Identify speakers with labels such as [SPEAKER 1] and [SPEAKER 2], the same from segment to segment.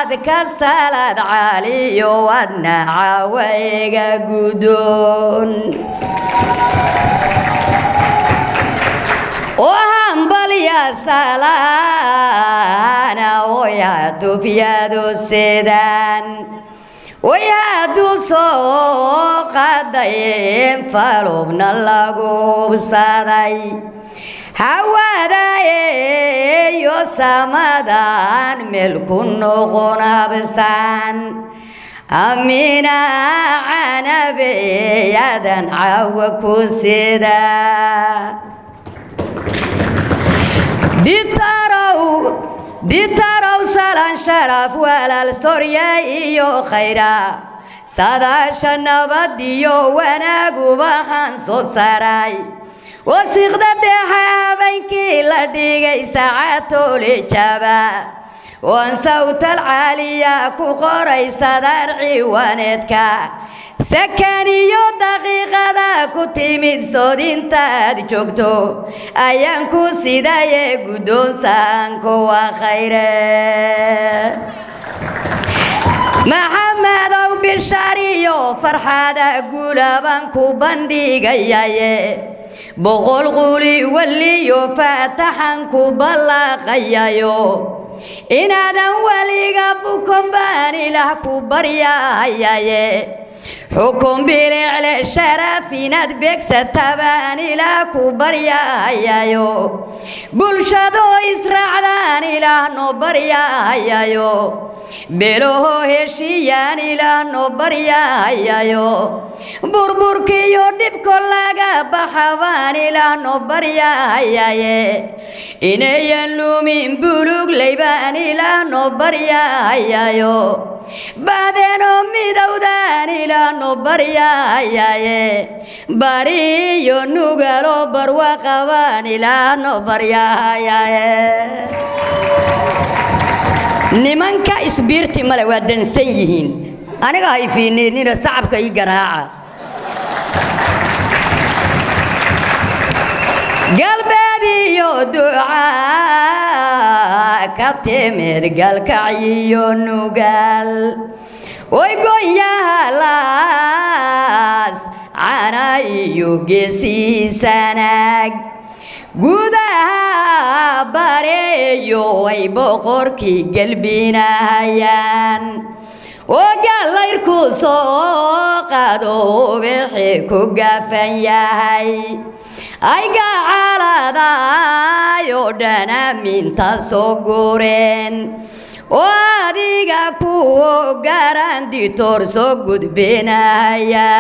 [SPEAKER 1] كسلت علي ودنا ويغا قدون وهنبل يا سلانا ويا توفيادو السيدان ويا دوسو قديم فلوبنا اللقوب صدي هواداي يو سمدان ملكن نغن بسان أمينا عنبي يدن عوكو سيدا دي تارو سالان شرف ولا السوريا يو خيرا ساداش النبديو وناقو بحان سو سراي وسيغدد حابينكي لديغي ساعاتو لجابا وان صوت العالية كوخوري صدر عوانتكا سكانيو دقيقة كتيمد سودين تاد جوكتو أيانكو سيداي قدون سانكو وخيره محمد أو بالشاريو فرحادة قولابانكو بنديغياي بغل غولي وليو فاتحانكو بلاغيايو إن هذا وليغا بكم باني لهكو برياياي حكم بالعلى شرفي ندبك ستباني لكو بريايايو بلشدو إسرعداني لهنو بريايايو بلوه هشياني لهنو بريايايو بربركيو دبكو لغا بحواني لهنو برياياي إني ينلو من بلوغ ليباني لهنو بريايايو بعدين أمي دوداني لهنو برياياي بريو نوغالو برواقواني لهنو برياياي nimanka isbiirti male waa dansan yihiin aniga ay fiineenina sacabka ii garaaca qalbiyo ducaa ka timid galkacyo nugal way goyaalaas ana iyo geesiisanag gudaha bareeyo way boqorkii galbinahayaan oo galayrku soo qaado wixii ku gafan yahay ay gacaladayo dhanaminta soo gureen oo adiga ku garan ditoor soo gudbinaya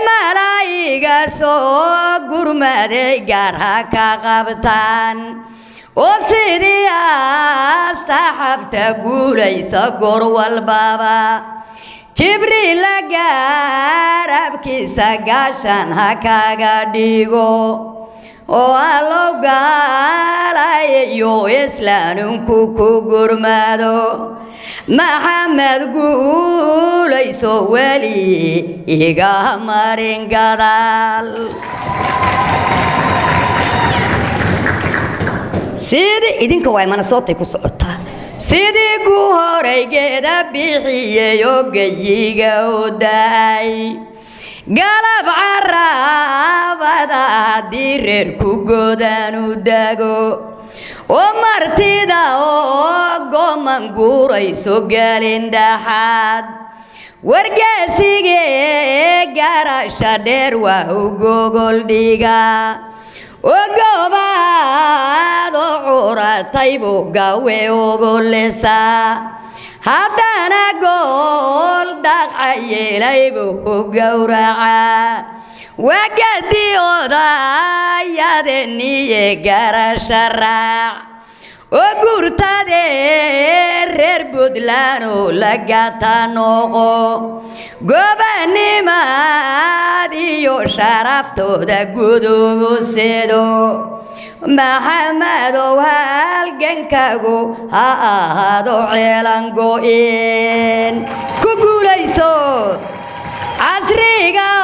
[SPEAKER 1] malaa'iga soo gurmaday gaarha ka qabtaan oo sidii asxaabta guulaysa goor walbaba jibriil la garabkiisa gaashan ha kaga dhigo oo allow gaalayo islaanunku ku gurmado محمد قولي سوالي إيقا مارين قدال سيدي إذنك واي مانا صوتي كسعوتا سيدي قهوري قيدا بيحيي يوغييقا وداي قلب عرابة ديرير كوغودان وداقو ومرتدا قومن قوريسو قالين دحاد ورقاسيقي قراشا دير وهو قوغل ديقا وقوباد وعورا طيبو قوي وقلسا هدانا قول دقعي ليبو قورعا وقدي وضايا دنيا قرش الراع وقرتا دير بدلانو لقاتا نوغو قباني ماديو شرفتو دا قدو سيدو محمد وهالقنكاقو هادو عيلانقو إن كوكوليسو عصريقا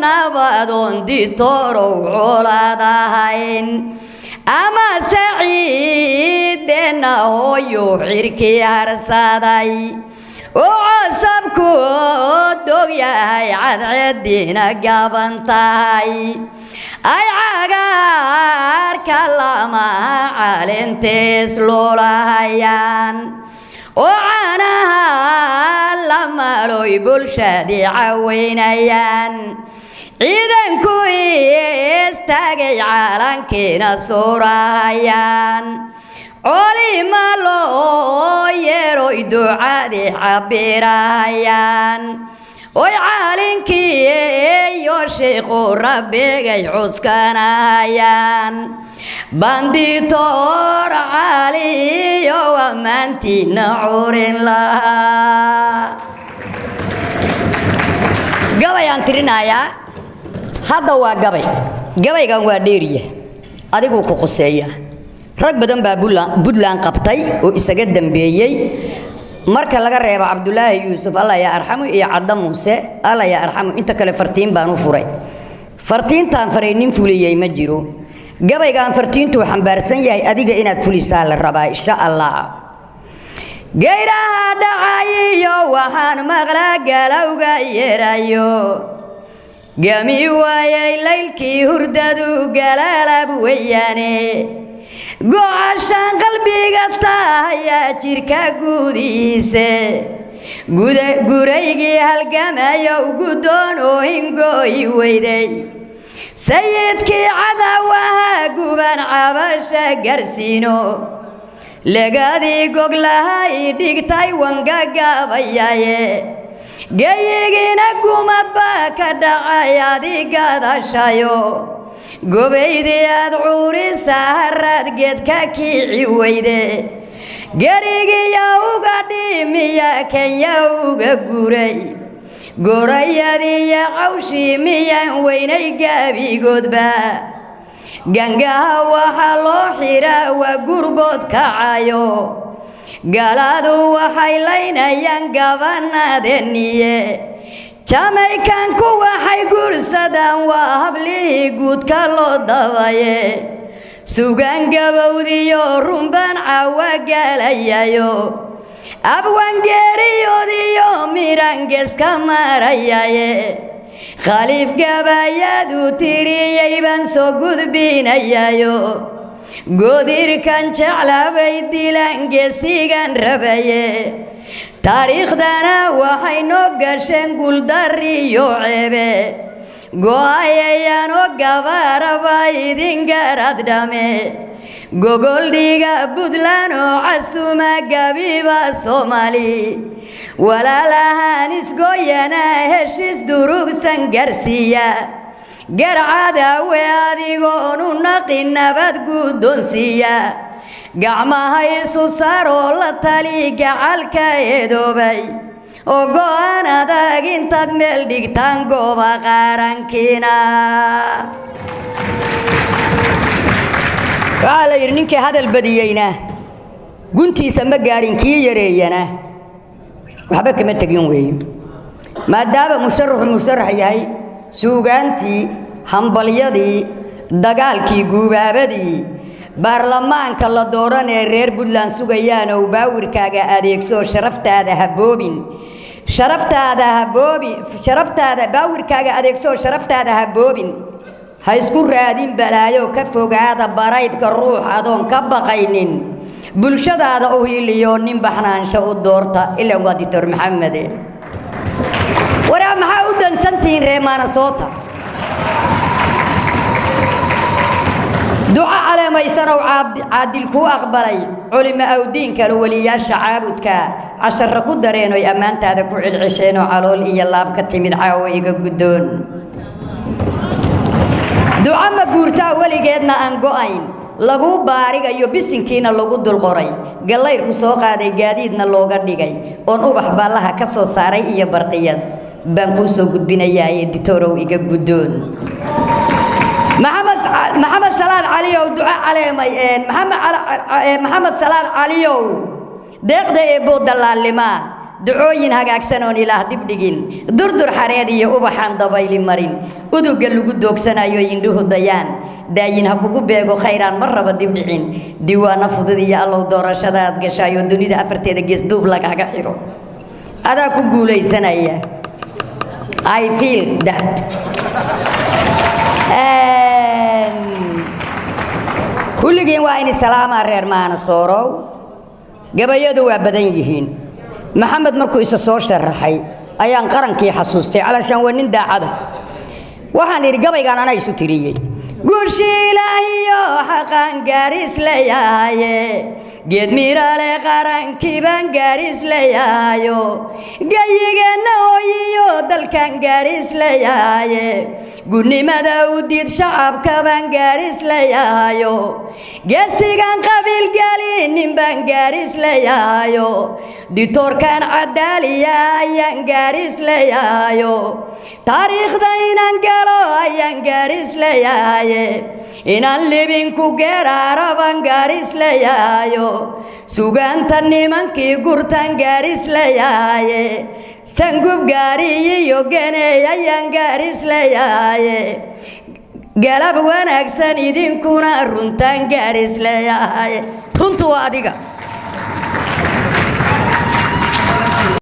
[SPEAKER 1] نبادون دي طورو عولادهين أما سعيد ciideenna hooyo xirkii harsaday oo casabku dog yahay cadceediina gaban tahay ay cagaarka lama calintees loolahayaan oo caanaha lamaloy bulshadii caweynayaan ciidanku istaagay calankiina suurahayaan culima loo yeeroy ducadii cabirahayaan oy caalinkii iyo sheekhu rabbigay cuskanahayaan banditoor caliyo ammaantiina curin lahaa gabayaan tirinayaa hadda waa gabaygan waa dheeriya adigu ku quseeya rag badan baa Puntland qabtay oo isaga dambeeyay marka laga reebo Cabdullaahi Yuusuf Allah ya arxamu iyo Cadda Muuse Allah ya arxamu inta kale fartiin baan u furay fartiintaan fareenin fuliyay ma jiro gabaygan fartiintu xambaarsan yahay adiga inaad fulisaa la rabaa insha Allah geeraha dhacayo waxaan maqlaa galowga yeerayo gami waayay laylkii hurdadu galaalab weeyaane go'ashaan qalbiga tahayaa jirka gudihiise guraygii halgamayo guddoon oo hingooyi weyday sayidkii cadawaha guban cabasha garsiino legadii goglahay dhigtay wangagabayaaye geyigiina gumad baa ka dhacay adigadashayo gobaydii aad cuurisa haraad geedka kiici weyde gerigiya uga dhimiya kenya uga guray gorayadiiyo cawshii miyaan weynay gaabigoodba gangaha waxaa loo xiraa waa gurbood kacayo galadu waxay laynayaan gabanadeniye jamaykanku waxay guursadaan waa hablihii guudka loo dabaye sugaan gabowdiyo runbaan cawa galayayo abwangeeriyoodiyo mirangeska marayaye khaliif gabayadu tiriyay baan soo gudbinayayo godirkan jeclabay dilaan geesigan rabaye taariikhdana waxay noo gasheen guuldariyo ceebe go'ayayaan oo gabaraba idin garad dhame gogoldhiga Puntland oo casuma gabiba Soomaali walaalahaan isgooyana heshiis durugsan garsiiya garcada we adigoonu naqin nabad guddoonsiiya gacmaha isu saaroo la tali gacalka eedoobay oo go'aan adag intaad meel dhigtaan gooba qarankiina waxaa la yidhi ninkii hadal badiyeyna guntiisa ma gaarin kii yareeyana waxba kama tegin weeyo maadaama musharax yahay suugaantii hambalyadii dagaalkii guubaabadii baarlamaanka la dooran ee reer Puntland sugayaan oo baawirkaaga adeegso sharaftaada haboobin sharaftaada baawirkaaga adeegso sharaftaada haboobin ha isku raadin balaayo ka fogaada baraydka ruux adoon ka baqaynin bulshadaada u hiliyo nin baxnaansho u doorta ilaa waa Dr. Maxamed waraa maxaa u dansantiin reemaana soota دعاء على ما يسنو عادل كو أقبلي علماء الدين كانوا وليا شعابك عشر ركود درينو يأمان تادا كو العشين وعلول إيا الله بكتي من عاويق قدون دعاء ما قورتا ولي قيدنا أنقوين لغو باريغا يوبسنكينا لغو دول قوري قال الله يركو سوقا دي قاديدنا لوغا ديغي اون اوبح بالله كسو ساري إيا برقياد بانكو سو قد بنايا ديتورو إيقا قدون محمد سلام عليو دعاء عليه محمد سلام عليو deeqda eebo dalaalima ducooyin hagaagsanon ilaah dib dhigin durdur xareed iyo ubaxan dabayli marin uduga lagu doogsanayo indhuhu dayaan daayin ha kugu beego khayraan mar raba dib dhicin diiwaana fudud iyo allow doorashadaad gashayo dunida afarteeda gees duub lagaaga xiro adaa ku guulaysanaya I feel that kulligeen waa in salaama reer maana soorow gabayadu waa badan yihiin maxamed markuu isa soo sharaxay ayaan qarankii xasuustay calashan waa nin daacada waxaan iri gabaygan ana isu tiriyay guushilaahiyo xaqan gaaris leeyahaye geed mirale qarankii baan gaaris leeyahayo gayigeena hooyiyo dalkan gaaris leeyahaye gudnimada u diid shacabka baan gaaris leeyahayo geesigan qabiil gelinin baan gaaris leeyahayo ditoorkan cadaaliya ayaan gaaris leeyahayo taariikhda inaan galo ayaan gaaris leeyahaye inaan libinku geeraara baan gaaris leeyahayo sugaanta nimankii gurtaan gaaris leeyahaye sangub gaariyiyo geneey ayaan gaaris leeyahaye galab wanaagsan idinkuna runtaan gaaris leeyahaye runtu waa adiga